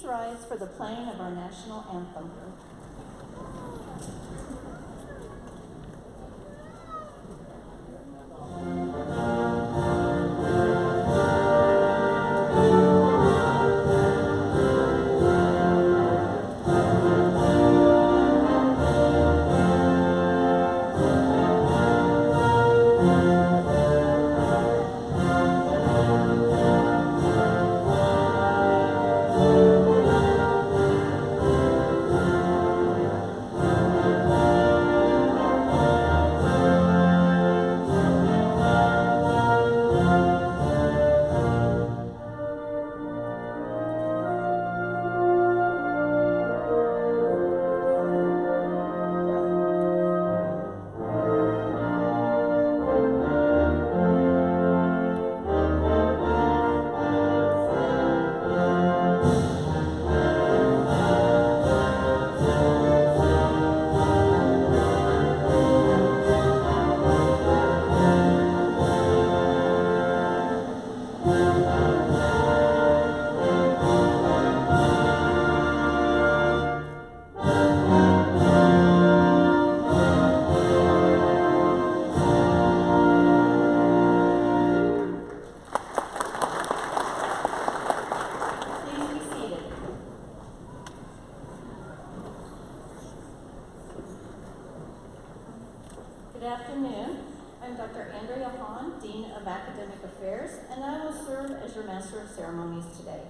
rise for the playing of our national anthem. Good afternoon. I'm Dr. Andrea Hahn, Dean of Academic Affairs, and I will serve as your Master of Ceremonies today.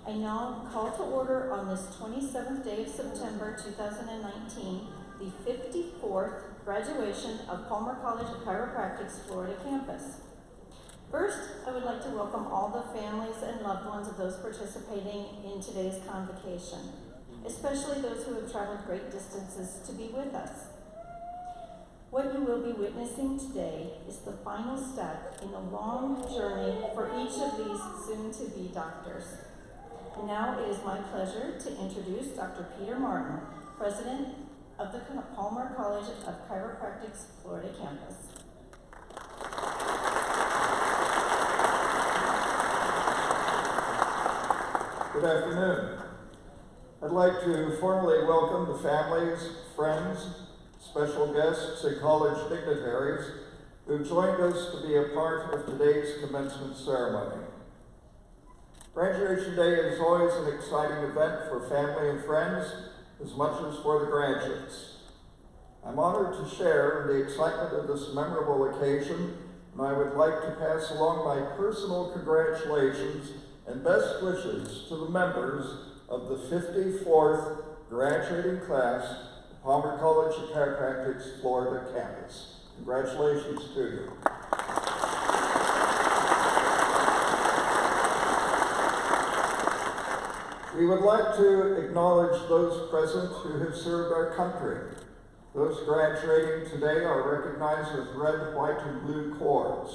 I now call to order on this 27th day of September 2019, the 54th graduation of Palmer College of Chiropractic's Florida campus. First, I would like to welcome all the families and loved ones of those participating in today's convocation, especially those who have traveled great distances to be with us. What you will be witnessing today is the final step in a long journey for each of these soon-to-be doctors. And now it is my pleasure to introduce Dr. Peter Martin, President of the Palmer College of Chiropractic's Florida campus. Good afternoon. I'd like to formally welcome the families, friends, special guests, and college dignitaries who joined us to be a part of today's commencement ceremony. Graduation Day is always an exciting event for family and friends, as much as for the graduates. I'm honored to share in the excitement of this memorable occasion, and I would like to pass along my personal congratulations and best wishes to the members of the 54th graduating class of Palmer College of Chiropractic's Florida campus. Congratulations to you. We would like to acknowledge those present who have served our country. Those graduating today are recognized with red, white, and blue cords.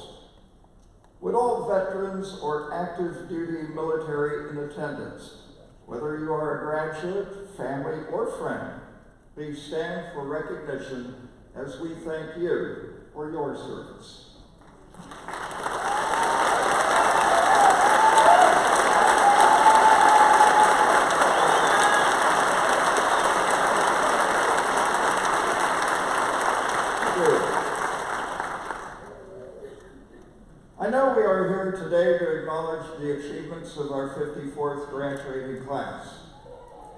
Would all veterans or active duty military in attendance, whether you are a graduate, family, or friend, please stand for recognition as we thank you for your service. I know we are here today to acknowledge the achievements of our 54th graduating class.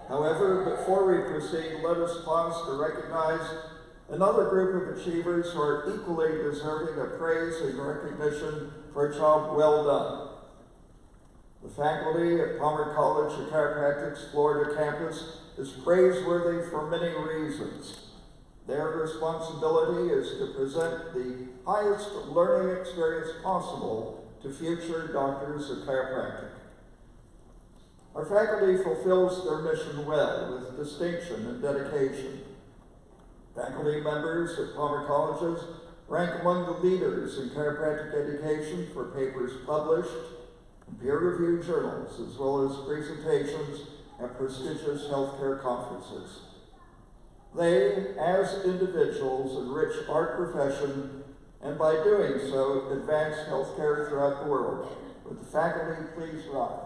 However, before we proceed, let us pause to recognize another group of achievers who are equally deserving of praise and recognition for a job well done. The faculty at Palmer College of Chiropractic's Florida campus is praiseworthy for many reasons. Their responsibility is to present the highest learning experience possible to future doctors of chiropractic. Our faculty fulfills their mission well with distinction and dedication. Faculty members at Palmer Colleges rank among the leaders in chiropractic education for papers published in peer-reviewed journals, as well as presentations at prestigious healthcare conferences. They, as individuals, enrich our profession, and by doing so, advance healthcare throughout the world. Would the faculty please rise?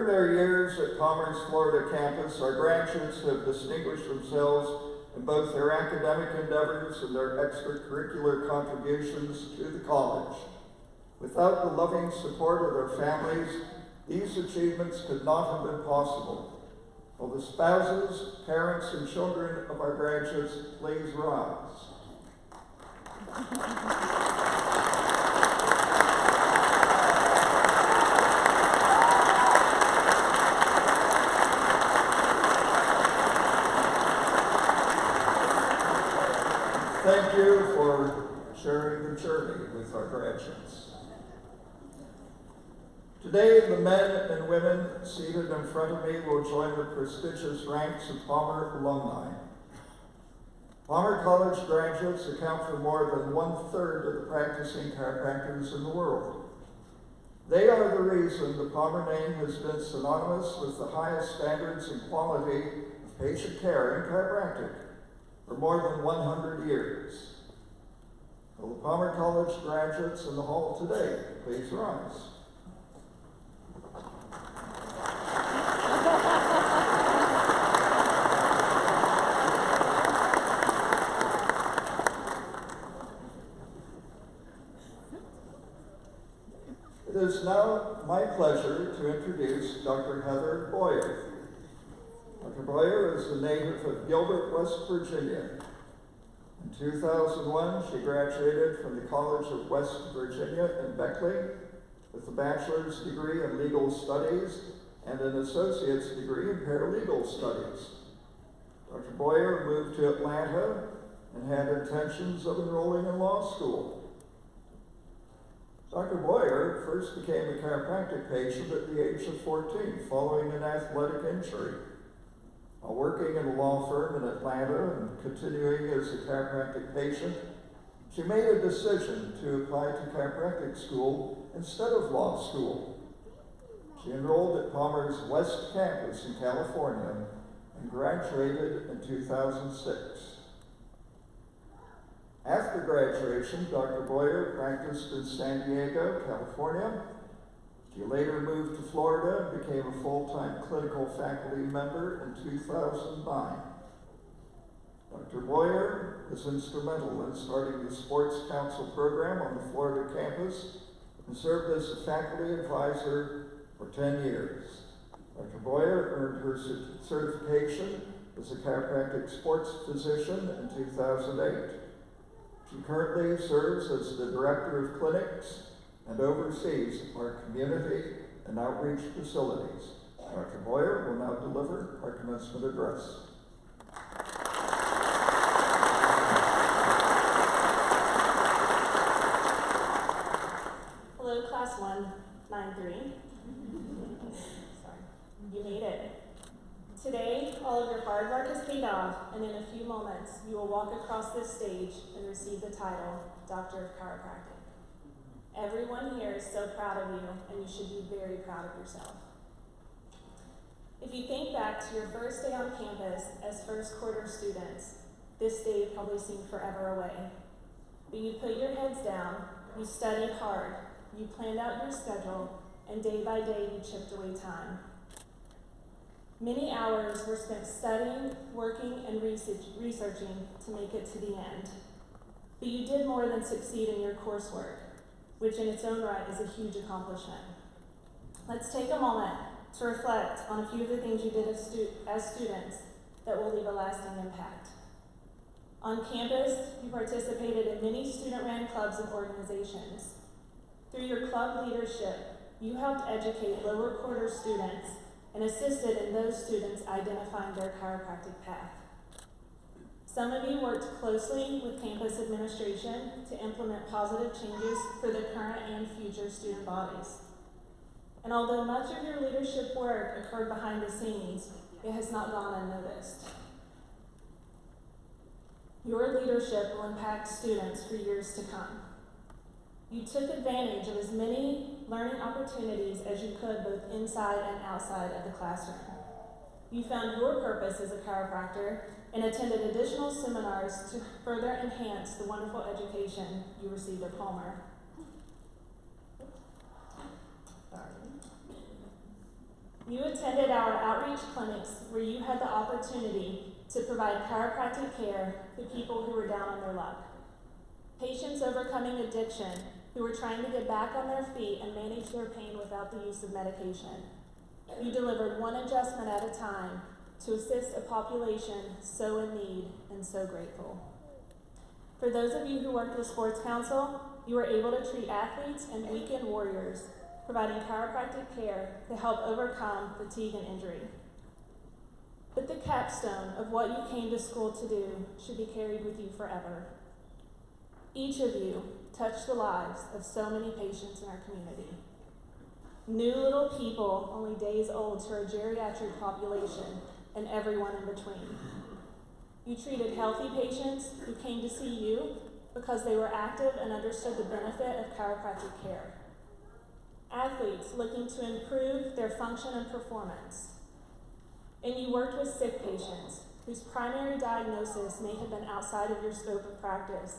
During their years at Palmer's Florida campus, our graduates have distinguished themselves in both their academic endeavors and their extracurricular contributions to the college. Without the loving support of their families, these achievements could not have been possible. Will the spouses, parents, and children of our graduates please rise? Thank you for sharing the journey with our graduates. Today, the men and women seated in front of me will join the prestigious ranks of Palmer alumni. Palmer College graduates account for more than 1/3 of the practicing chiropractors in the world. They are the reason the Palmer name has been synonymous with the highest standards and quality of patient care in chiropractic for more than 100 years. Will the Palmer College graduates in the hall today please rise? It is now my pleasure to introduce Dr. Heather Boyer. Dr. Boyer is a native of Gilbert, West Virginia. In 2001, she graduated from the College of West Virginia in Beckley with a bachelor's degree in legal studies and an associate's degree in paralegal studies. Dr. Boyer moved to Atlanta and had intentions of enrolling in law school. Dr. Boyer first became a chiropractic patient at the age of 14 following an athletic injury. While working in a law firm in Atlanta and continuing as a chiropractic patient, she made a decision to apply to chiropractic school instead of law school. She enrolled at Palmer's West Campus in California and graduated in 2006. After graduation, Dr. Boyer practiced in San Diego, California. She later moved to Florida and became a full-time clinical faculty member in 2009. Dr. Boyer was instrumental in starting the Sports Council program on the Florida campus and served as a faculty advisor for 10 years. Dr. Boyer earned her certification as a chiropractic sports physician in 2008. She currently serves as the Director of Clinics and oversees our community and outreach facilities. Dr. Boyer will now deliver our commencement address. Hello, Class 193. Sorry, you made it. Today, all of your hard work is paid off, and in a few moments, you will walk across this stage and receive the title, Doctor of Chiropractic. Everyone here is so proud of you, and you should be very proud of yourself. If you think back to your first day on campus as first quarter students, this day probably seemed forever away. But you put your heads down, you studied hard, you planned out your schedule, and day by day you chipped away time. Many hours were spent studying, working, and researching to make it to the end. But you did more than succeed in your coursework, which in its own right is a huge accomplishment. Let's take a moment to reflect on a few of the things you did as students that will leave a lasting impact. On campus, you participated in many student-run clubs and organizations. Through your club leadership, you helped educate lower quarter students and assisted in those students identifying their chiropractic path. Some of you worked closely with campus administration to implement positive changes for the current and future student bodies. And although much of your leadership work occurred behind the scenes, it has not gone unnoticed. Your leadership will impact students for years to come. You took advantage of as many learning opportunities as you could both inside and outside of the classroom. You found your purpose as a chiropractor and attended additional seminars to further enhance the wonderful education you received at Palmer. You attended our outreach clinics where you had the opportunity to provide chiropractic care to people who were down on their luck. Patients overcoming addiction who were trying to get back on their feet and manage their pain without the use of medication. You delivered one adjustment at a time to assist a population so in need and so grateful. For those of you who worked with Sports Council, you were able to treat athletes and weekend warriors, providing chiropractic care to help overcome fatigue and injury. But the capstone of what you came to school to do should be carried with you forever. Each of you touched the lives of so many patients in our community. New little people only days old to our geriatric population and everyone in between. You treated healthy patients who came to see you because they were active and understood the benefit of chiropractic care. Athletes looking to improve their function and performance. And you worked with sick patients whose primary diagnosis may have been outside of your scope of practice,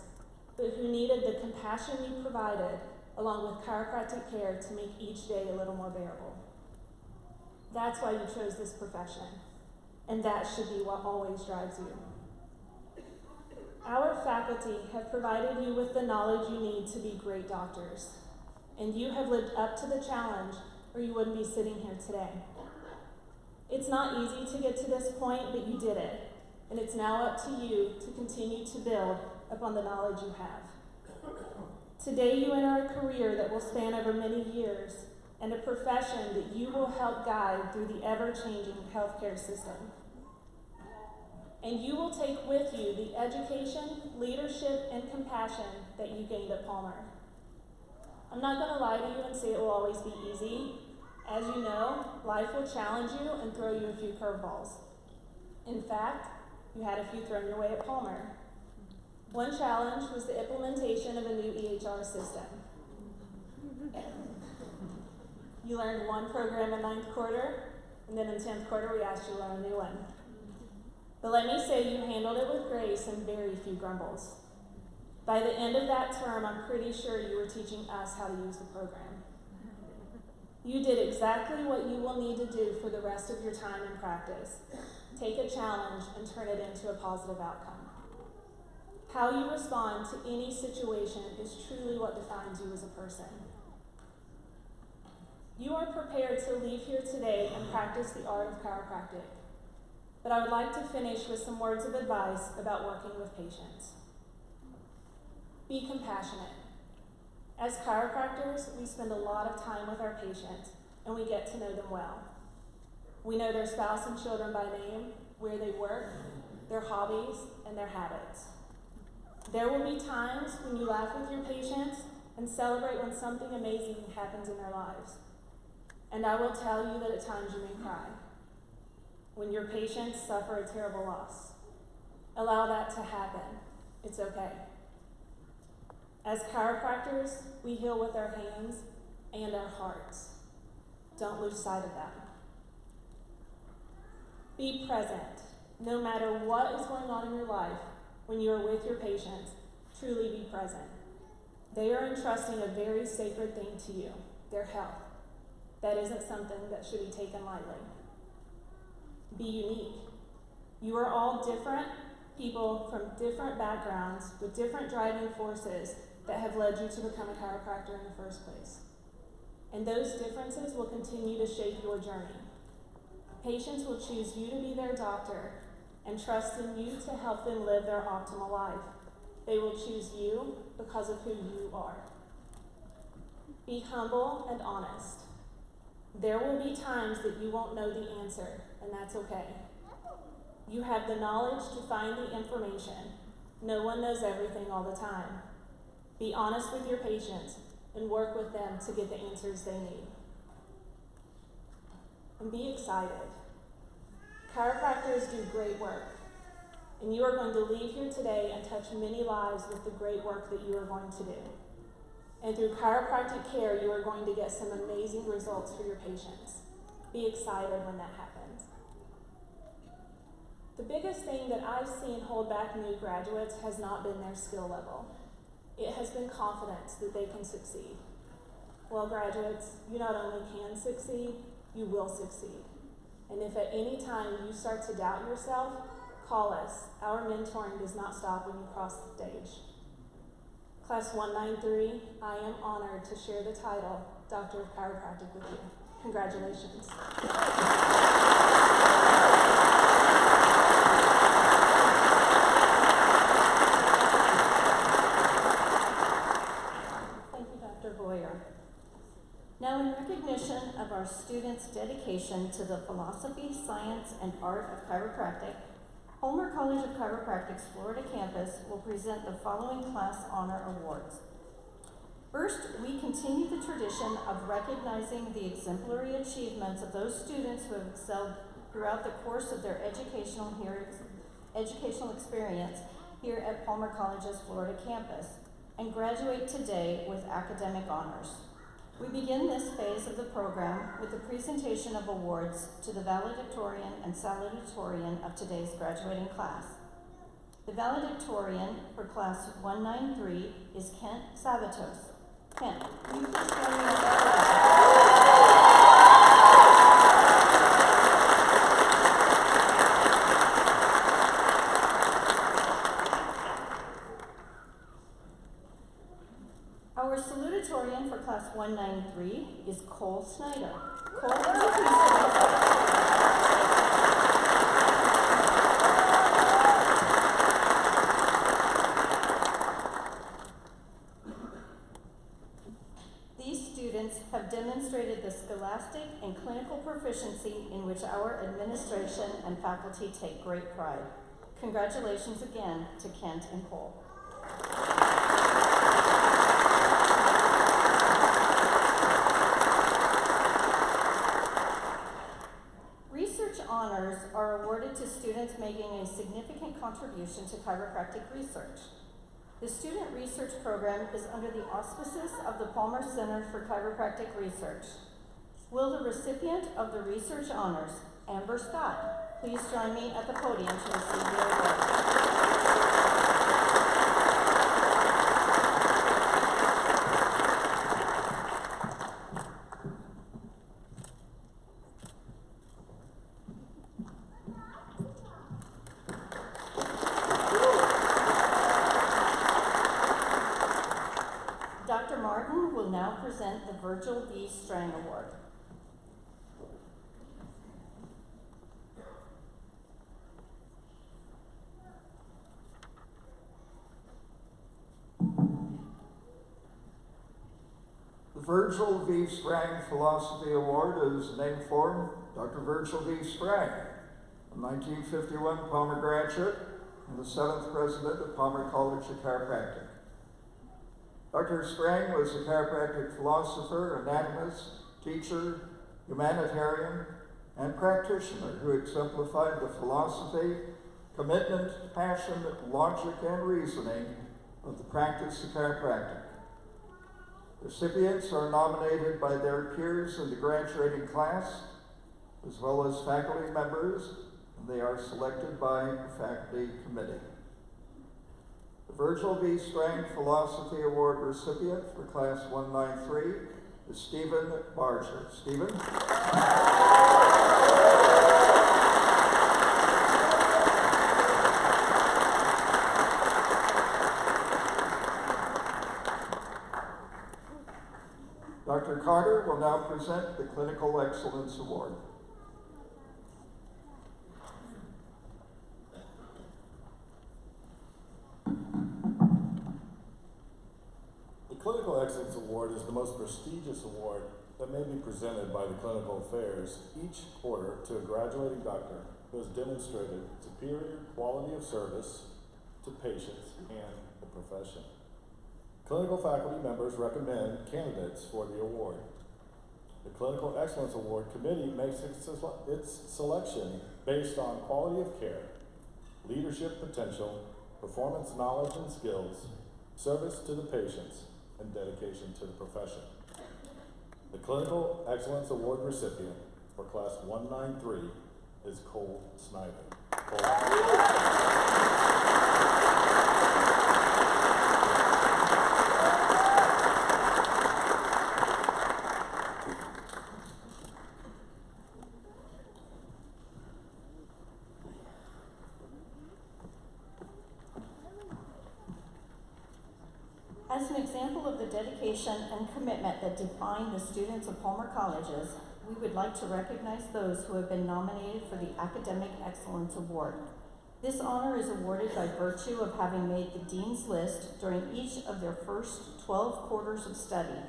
but who needed the compassion you provided along with chiropractic care to make each day a little more bearable. That's why you chose this profession, and that should be what always drives you. Our faculty have provided you with the knowledge you need to be great doctors, and you have lived up to the challenge or you wouldn't be sitting here today. It's not easy to get to this point, but you did it, and it's now up to you to continue to build upon the knowledge you have. Today you enter a career that will span over many years and a profession that you will help guide through the ever-changing healthcare system. And you will take with you the education, leadership, and compassion that you gained at Palmer. I'm not going to lie to you and say it will always be easy. As you know, life will challenge you and throw you a few curveballs. In fact, you had a few thrown your way at Palmer. One challenge was the implementation of a new EHR system. You learned one program in 9th quarter, and then in 10th quarter we asked you to learn a new one. But let me say you handled it with grace and very few grumbles. By the end of that term, I'm pretty sure you were teaching us how to use the program. You did exactly what you will need to do for the rest of your time in practice. Take a challenge and turn it into a positive outcome. How you respond to any situation is truly what defines you as a person. You are prepared to leave here today and practice the art of chiropractic. But I would like to finish with some words of advice about working with patients. Be compassionate. As chiropractors, we spend a lot of time with our patients, and we get to know them well. We know their spouse and children by name, where they work, their hobbies, and their habits. There will be times when you laugh with your patients and celebrate when something amazing happens in their lives. And I will tell you that at times you may cry when your patients suffer a terrible loss. Allow that to happen. It's okay. As chiropractors, we heal with our hands and our hearts. Don't lose sight of that. Be present. No matter what is going on in your life, when you are with your patients, truly be present. They are entrusting a very sacred thing to you, their health. That isn't something that should be taken lightly. Be unique. You are all different people from different backgrounds with different driving forces that have led you to become a chiropractor in the first place. And those differences will continue to shape your journey. Patients will choose you to be their doctor and trust in you to help them live their optimal life. They will choose you because of who you are. Be humble and honest. There will be times that you won't know the answer, and that's okay. You have the knowledge to find the information. No one knows everything all the time. Be honest with your patients and work with them to get the answers they need. And be excited. Chiropractors do great work, and you are going to leave here today and touch many lives with the great work that you are going to do. And through chiropractic care, you are going to get some amazing results for your patients. Be excited when that happens. The biggest thing that I've seen hold back new graduates has not been their skill level. It has been confidence that they can succeed. Well, graduates, you not only can succeed, You will succeed. And if at any time you start to doubt yourself, call us. Our mentoring does not stop when you cross the stage. Class 193, I am honored to share the title, Doctor of Chiropractic, with you. Congratulations. Thank you, Dr. Boyer. Now, in recognition of our students' dedication to the philosophy, science, and art of chiropractic, Palmer College of Chiropractic's Florida campus will present the following class honor awards. First, we continue the tradition of recognizing the exemplary achievements of those students who have excelled throughout the course of their educational experience here at Palmer College's Florida campus and graduate today with academic honors. We begin this phase of the program with the presentation of awards to the Valedictorian and Salutatorian of today's graduating class. The Valedictorian for Class 193 is Kent Sabatos. Kent, will you please join me in Our salutatorian for Class 193 is Cole Snyder. Cole, would you please join us? These students have demonstrated the scholastic and clinical proficiency in which our administration and faculty take great pride. Congratulations again to Kent and Cole. Honors are awarded to students making a significant contribution to chiropractic research. The student research program is under the auspices of the Palmer Center for Chiropractic Research. Will the recipient of the research honors, Amber Scott, please join me at the podium to receive the award. Dr. Martin will now present the Virgil V. Strang Award. The Virgil V. Strang Philosophy Award is named for Dr. Virgil V. Strang, a 1951 Palmer graduate and the 7th president of Palmer College of Chiropractic. Dr. Strang was a chiropractic philosopher, anatomist, teacher, humanitarian, and practitioner who exemplified the philosophy, commitment, passion, logic, and reasoning of the practice of chiropractic. Recipients are nominated by their peers in the graduating class, as well as faculty members, and they are selected by a faculty committee. The Virgil V. Strang Philosophy Award recipient for Class 193 is Stephen Barger. Stephen? Dr. Carter will now present the Clinical Excellence Award. The Clinical Excellence Award is the most prestigious award that may be presented by the Clinical Affairs each quarter to a graduating doctor who has demonstrated superior quality of service to patients and the profession. Clinical faculty members recommend candidates for the award. The Clinical Excellence Award Committee makes its selection based on quality of care, leadership potential, performance knowledge and skills, service to the patients, and dedication to the profession. The Clinical Excellence Award recipient for Class 193 is Cole Snyder. example of the dedication and commitment that define the students of Palmer Colleges, we would like to recognize those who have been nominated for the Academic Excellence Award. This honor is awarded by virtue of having made the Dean's List during each of their first 12 quarters of study.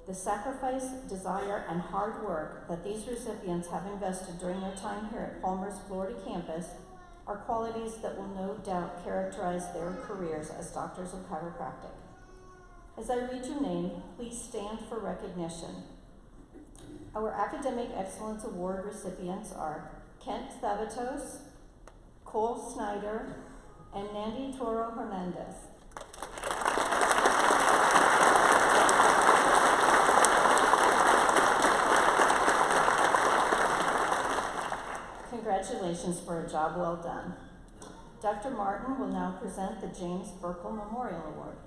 The sacrifice, desire, and hard work that these recipients have invested during their time here at Palmer's Florida campus are qualities that will no doubt characterize their careers as doctors of chiropractic. As I read your name, please stand for recognition. Our Academic Excellence Award recipients are Kent Thavatos, Cole Snyder, and Nandy Toro Hernandez. Congratulations for a job well done. Dr. Martin will now present the James Burkle Memorial Award.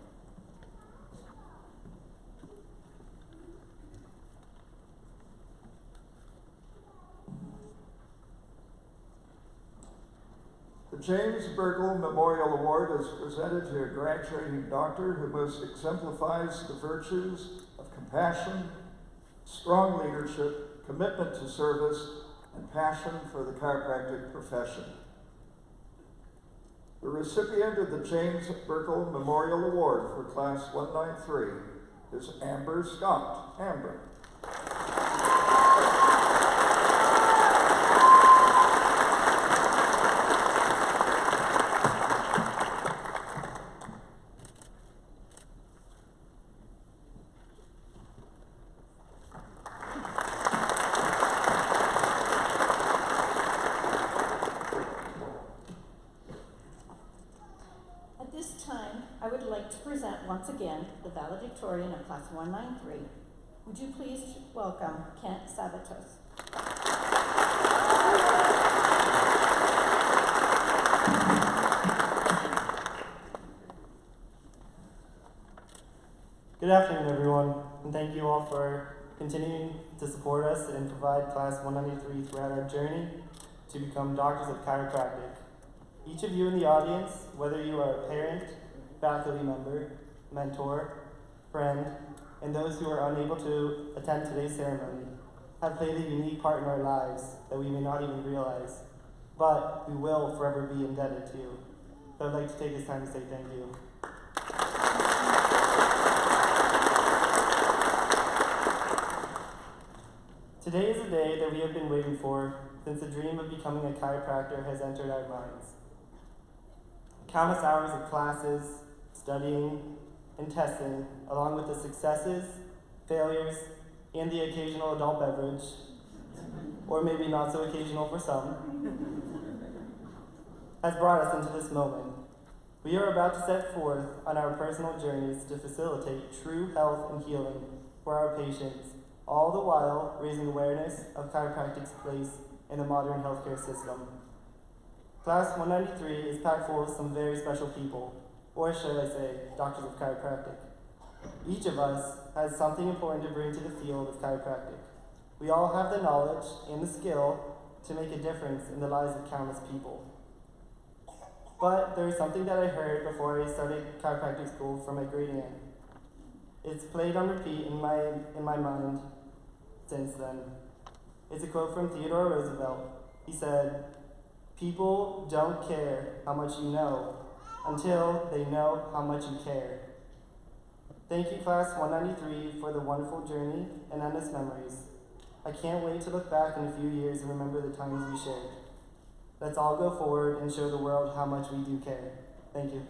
The James Burkle Memorial Award is presented to a graduating doctor who most exemplifies the virtues of compassion, strong leadership, commitment to service, and passion for the chiropractic profession. The recipient of the James Burkle Memorial Award for Class 193 is Amber Scott. Amber. Once again, the Valedictorian of Class 193. Would you please welcome Kent Sabatos. Good afternoon, everyone, and thank you all for continuing to support us and provide Class 193 throughout our journey to become doctors of chiropractic. Each of you in the audience, whether you are a parent, faculty member, mentor, friend, and those who are unable to attend today's ceremony, have played a unique part in our lives that we may not even realize, but we will forever be indebted to. So I'd like to take this time to say thank you. Today is a day that we have been waiting for since the dream of becoming a chiropractor has entered our minds. Countless hours of classes, studying, and testing, along with the successes, failures, and the occasional adult beverage, or maybe not so occasional for some, has brought us into this moment. We are about to set forth on our personal journeys to facilitate true health and healing for our patients, all the while raising awareness of chiropractic's place in the modern healthcare system. Class 193 is packed full of some very special people, or shall I say, doctors of chiropractic. Each of us has something important to bring to the field of chiropractic. We all have the knowledge and the skill to make a difference in the lives of countless people. But there is something that I heard before I started chiropractic school from my great aunt. It's played on repeat in my mind since then. It's a quote from Theodore Roosevelt. He said, "People don't care how much you know until they know how much you care." Thank you, Class 193, for the wonderful journey and endless memories. I can't wait to look back in a few years and remember the times we shared. Let's all go forward and show the world how much we do care. Thank you.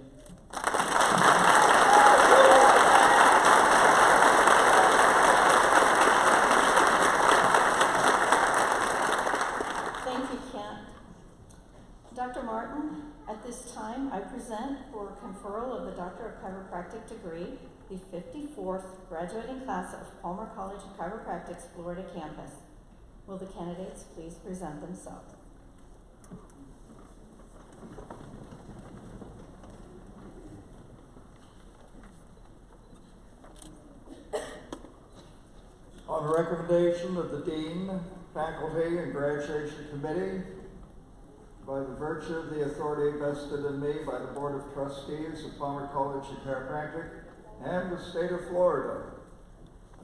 Thank you, Kent. Dr. Martin, at this time, I present for conferral of the Doctor of Chiropractic degree, the 54th graduating class of Palmer College of Chiropractic's Florida campus. Will the candidates please present themselves? On recommendation of the Dean, Faculty, and Graduation Committee, by the virtue of the authority vested in me by the Board of Trustees of Palmer College of Chiropractic, and the state of Florida.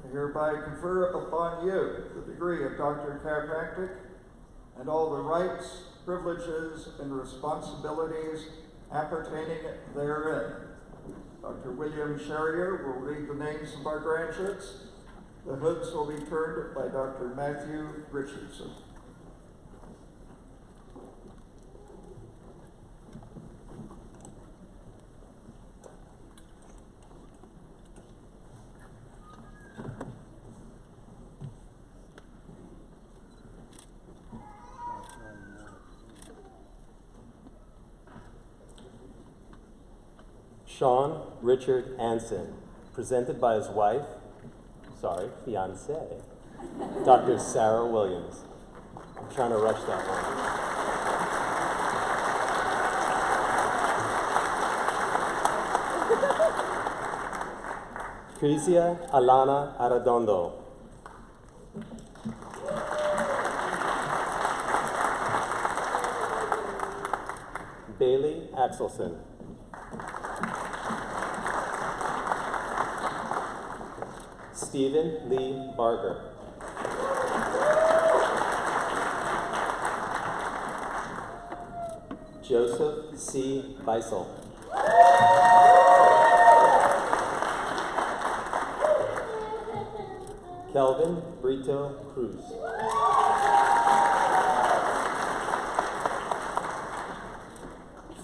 I hereby confer upon you the degree of Doctor of Chiropractic and all the rights, privileges, and responsibilities appertaining therein. Dr. William Sherrier will read the names of our graduates. The hoods will be turned by Dr. Matthew Richardson. Sean Richard Anson, presented by his wife, fiancée, Dr. Sarah Williams. I'm trying to rush that one. Crisia Alana Arredondo. Bailey Axelson. Stephen Lee Barger. Joseph C. Beisel. Kelvin Brito Cruz.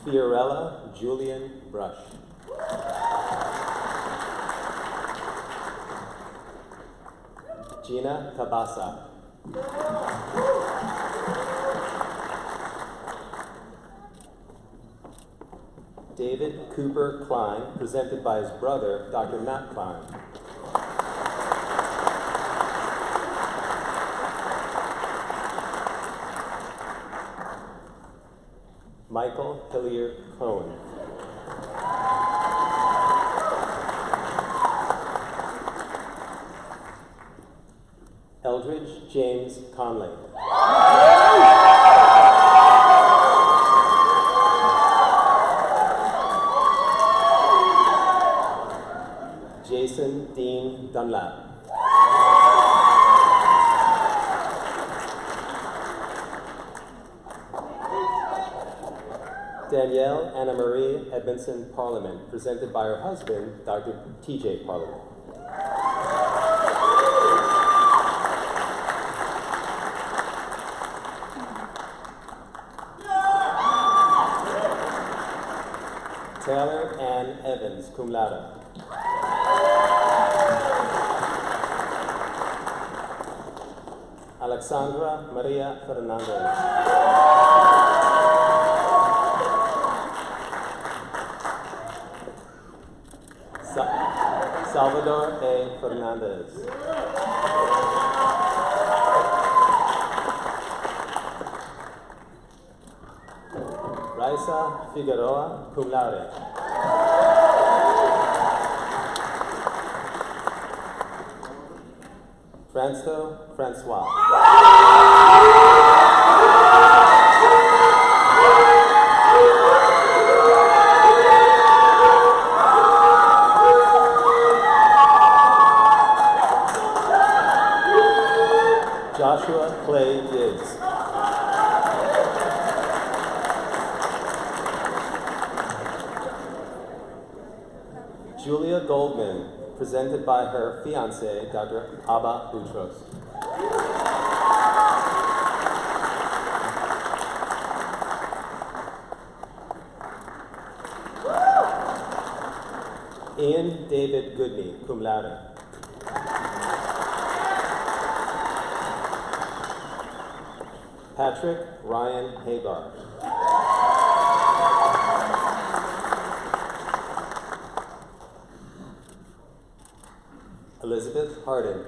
Fiorella Julian Brush. Gina Tabasa. David Cooper Klein, presented by his brother, Dr. Matt Klein. Michael Hilliard Cohn. Eldridge James Conley. Jason Dean Dunlap. Danielle Anna Marie Edmondson Parliament, presented by her husband, Dr. T.J. Parliament. Taylor Ann Evans, cum laude. Alexandra Maria Fernandez. Salvador A. Fernandez. Raisa Figueroa, cum laude. Franco Francois. Joshua Clay Diggs. Julia Goldman, presented by her fiancé, Dr. Abba Boutros. Ian David Goodney, cum laude. Patrick Ryan Hagar. Elizabeth Hardin.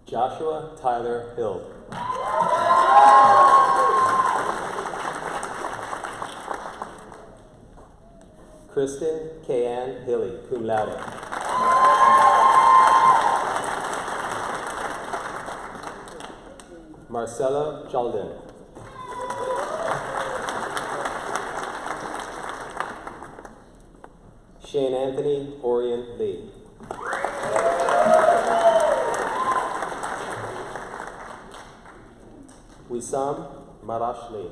Joshua Tyler Hill. Kristen Kayanne Hilly, cum laude. Marcelo Jalden. Shane Anthony Orion Lee. Wissam Marash Lee.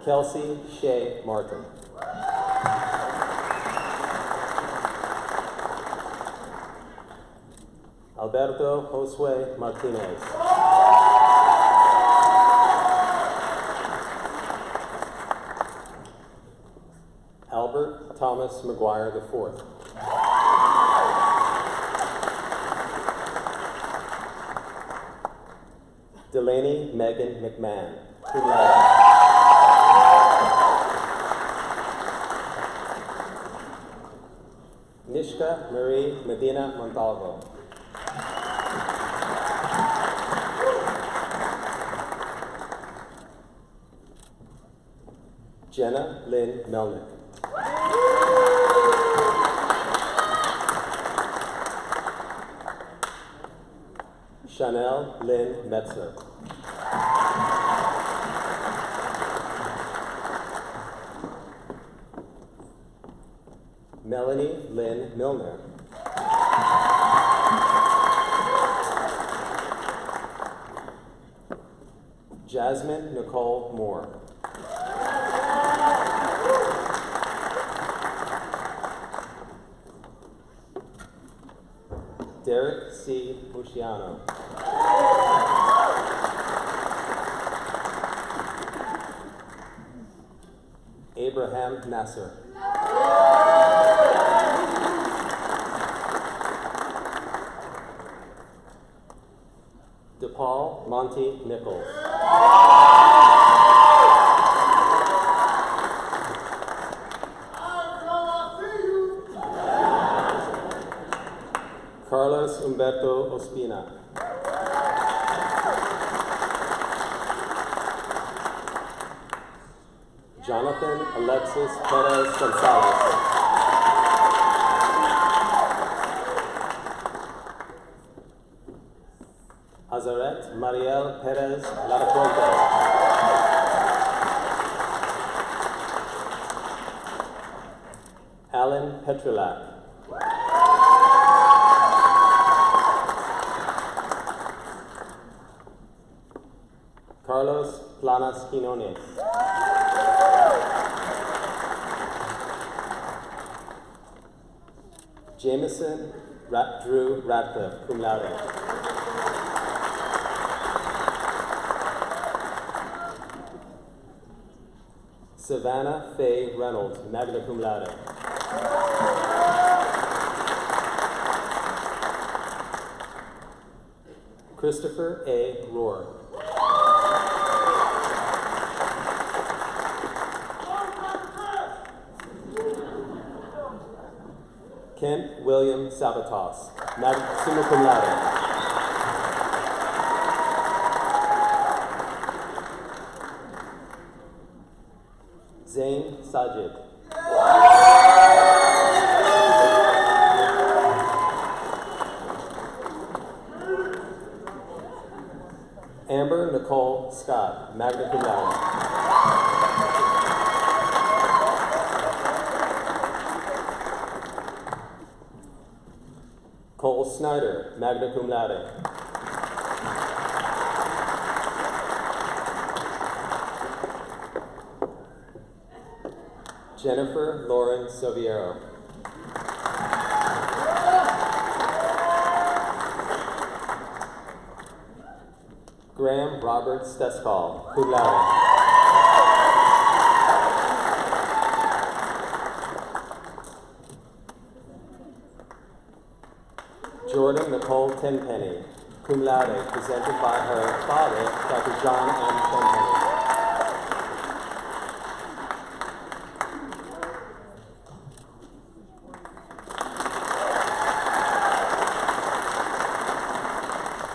Kelsey Shea Martin. Alberto Josue Martinez. Albert Thomas McGuire IV. Delaney Megan McMahon, cum laude. Nishka Marie Medina Montalvo. Jenna Lynn Melnick. Chanel Lynn Metzler. Melanie Lynn Milner. Jasmine Nicole Moore. Derek C. Musciano. Abraham Nasser. DePaul Monty Nichols. Carlos Humberto Ospina. Jonathan Alexis Perez Gonzalez. Azaret Mariel Perez Larapuente. Alan Petrulak. Carlos Planas Quinones. Jameson Drew Radcliffe, cum laude. Savannah Faye Reynolds, magna cum laude. Christopher A. Rohr. Kent William Sabatos, summa cum laude. Zain Sajid. Amber Nicole Scott, magna cum laude. Cole Snyder, magna cum laude. Jennifer Lauren Soviero. Graham Robert Steskal, cum laude. Jordan Nicole Tenpenny, cum laude, presented by her father, Dr. John M. Tenpenny.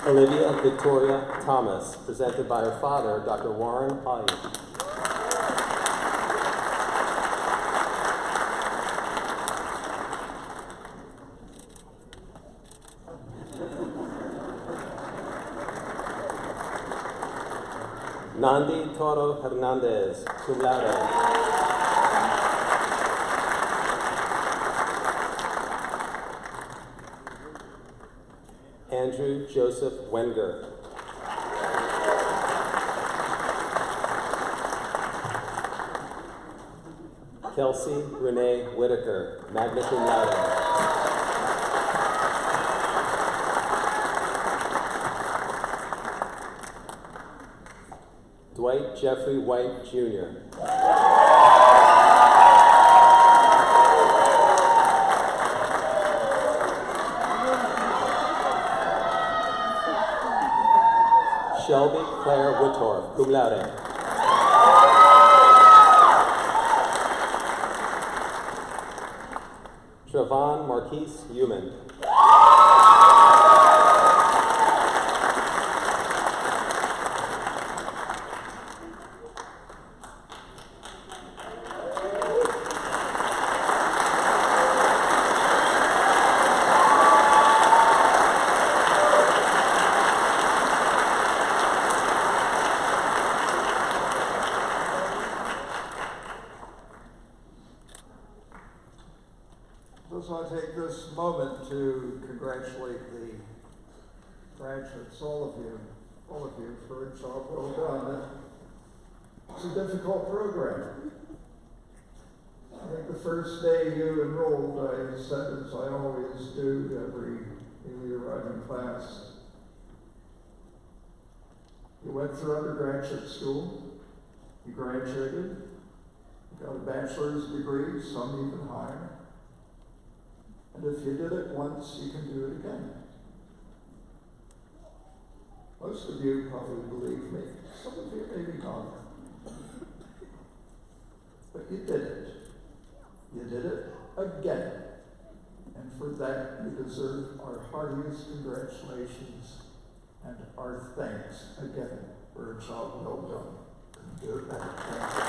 Olivia Victoria Thomas, presented by her father, Dr. Warren Hawley. Nandi Toro Hernandez, cum laude. Andrew Joseph Wenger. Kelsey Renee Whitaker, magna cum laude. Dwight Jeffrey White, Jr. Shelby Claire Whittorf, cum laude. Trevon Marquise Human. Just want to take this moment to congratulate the graduates, all of you, for a job well done. It's a difficult program. I think the first day you enrolled, I said, as I always do to every newly arriving class, you went through undergraduate school, you graduated, you got a bachelor's degree, some even higher. And if you did it once, you can do it again. Most of you probably believe me. Some of you maybe not. But you did it. You did it again. And for that, you deserve our heartiest congratulations and our thanks again for a job well done. Do it better. Thank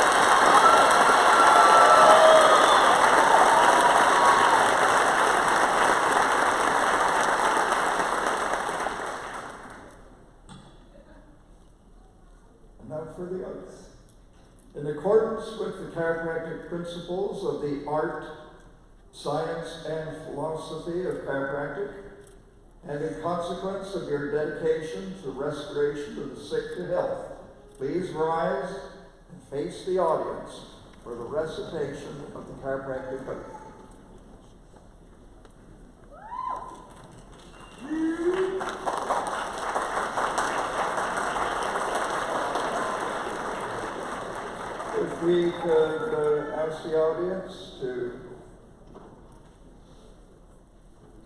you. For the oath. In accordance with the chiropractic principles of the art, science, and philosophy of chiropractic, and in consequence of your dedication to restoration of the sick to health, please rise and face the audience for the recitation of the chiropractic oath. If we could ask the audience to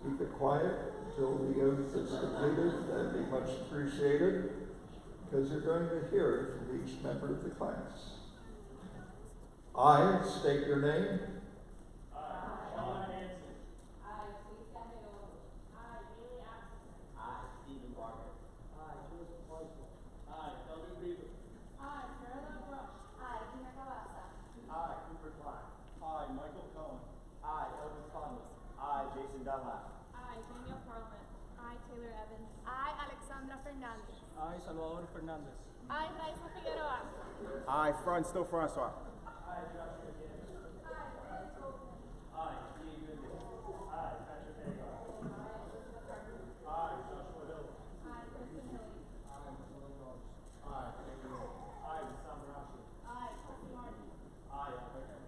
keep it quiet until the oath is completed, that'd be much appreciated, because you're going to hear from each member of the class. I state your name. I, Salvador Fernandez. I, Raisa Figueroa. I, Francisco Francois. I, Joshua Gibbs. I, Ian Goodman. I, Patrick Hagar. I, Joshua Hill. I, Kristen Hilly. I, Matilda Rose. I, David Hill. I, Sam Rashi. I, Kelsey Martin. I, Albert.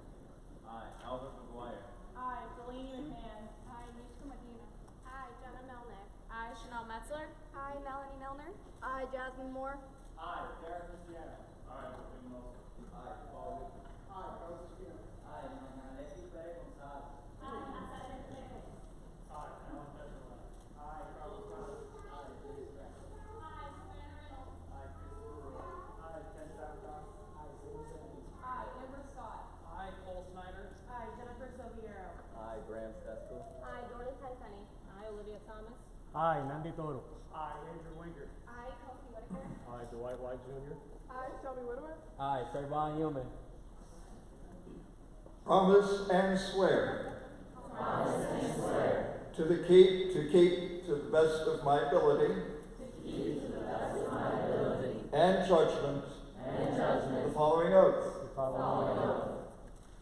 I, Albert McGuire. I, Delaney McMahon. I, Mishka Medina. I, Jenna Melnick. I, Chanel Metzler. I, Melanie Milner. I, Jasmine Moore. I, Derek Cristiano. I, William Wilson. I, Paul Whitman. I, Carlos Espino. I, Nancy Clay Gonzalez. I, Asael Reyes. I, Alan Petrola. I, Carlos Ramos. I, James Beck. I, Savannah Reynolds. I, Chris Brewer. I, Ken Babcock. I, Sam Sandy. I, Amber Scott. I, Cole Snyder. I, Jennifer Soviero. I, Graham Stesko. I, Jordan Tensani. I, Olivia Thomas. I, Nandi Toro. I, Andrew Winger. I, Kelsey Whitaker. I, Dwight White Jr. I, Shelby Whitworth. I, Trayvon Human. Promise and swear. Promise and swear. To keep to the best of my ability. To the best of my ability. and judgment the following oath.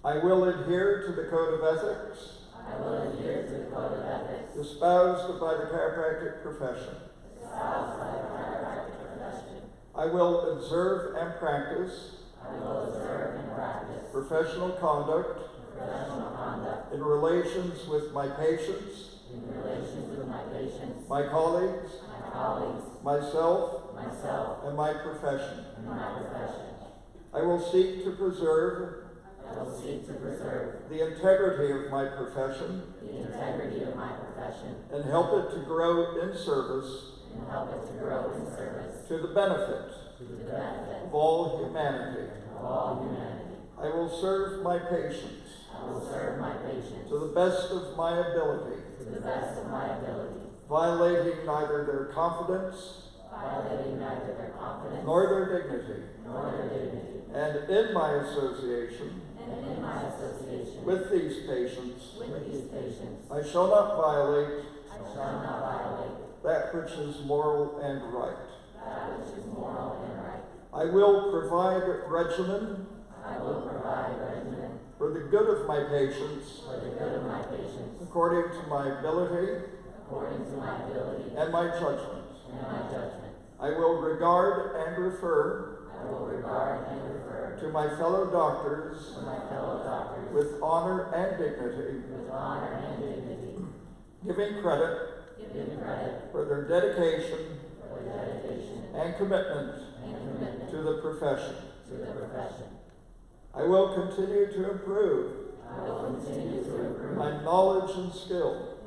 I will adhere to the code of ethics espoused by the chiropractic profession. I will observe and practice professional conduct in relations with my patients, my colleagues, myself, and my profession. I will seek to preserve the integrity of my profession and help it to grow in service to the benefit of all humanity. I will serve my patients to the best of my ability, violating neither their confidence nor their dignity. And in my association with these patients, I shall not violate that which is moral and right. I will provide regimen for the good of my patients according to my ability and my judgment. I will regard and refer to my fellow doctors with honor and dignity, giving credit for their dedication and commitment to the profession. I will continue to improve my knowledge and skill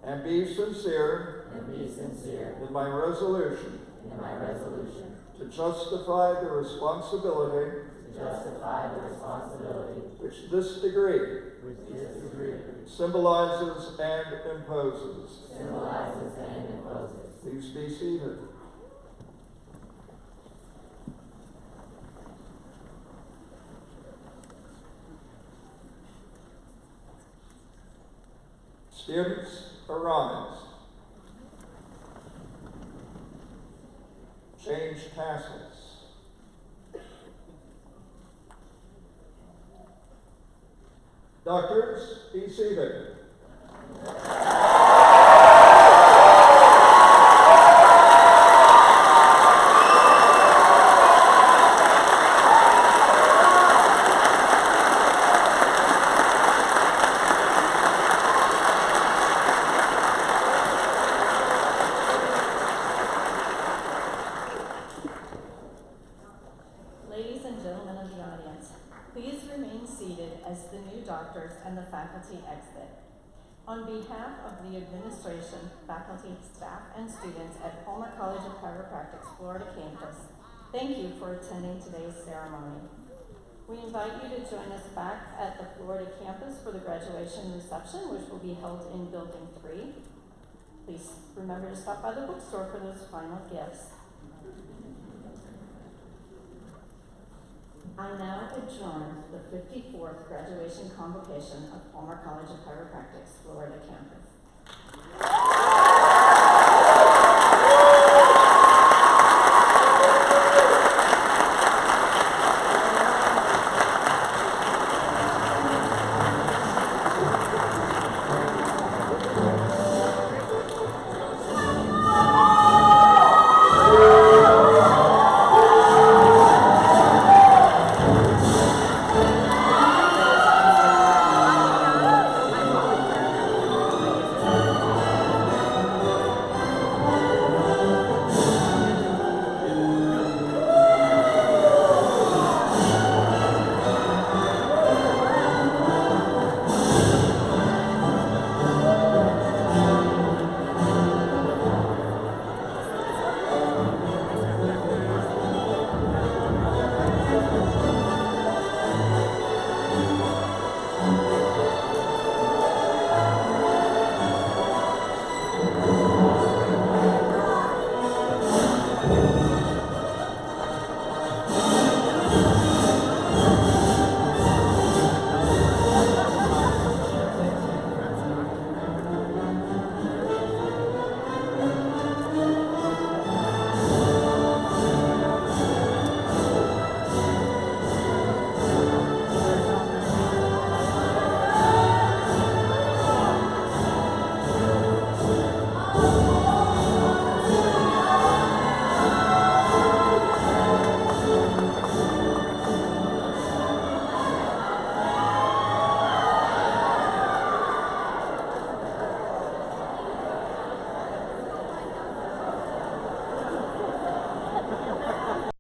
and be sincere in my resolution to justify the responsibility which this degree symbolizes and imposes. Please be seated. Students, arise. Change tassels. Doctors, be seated. Ladies and gentlemen of the audience, please remain seated as the new doctors and the faculty exit. On behalf of the administration, faculty, staff, and students at Palmer College of Chiropractic's Florida campus, thank you for attending today's ceremony. We invite you to join us back at the Florida campus for the graduation reception, which will be held in Building 3. Please remember to stop by the bookstore for those final gifts. I now adjourn the 54th graduation convocation of Palmer College of Chiropractic's Florida campus.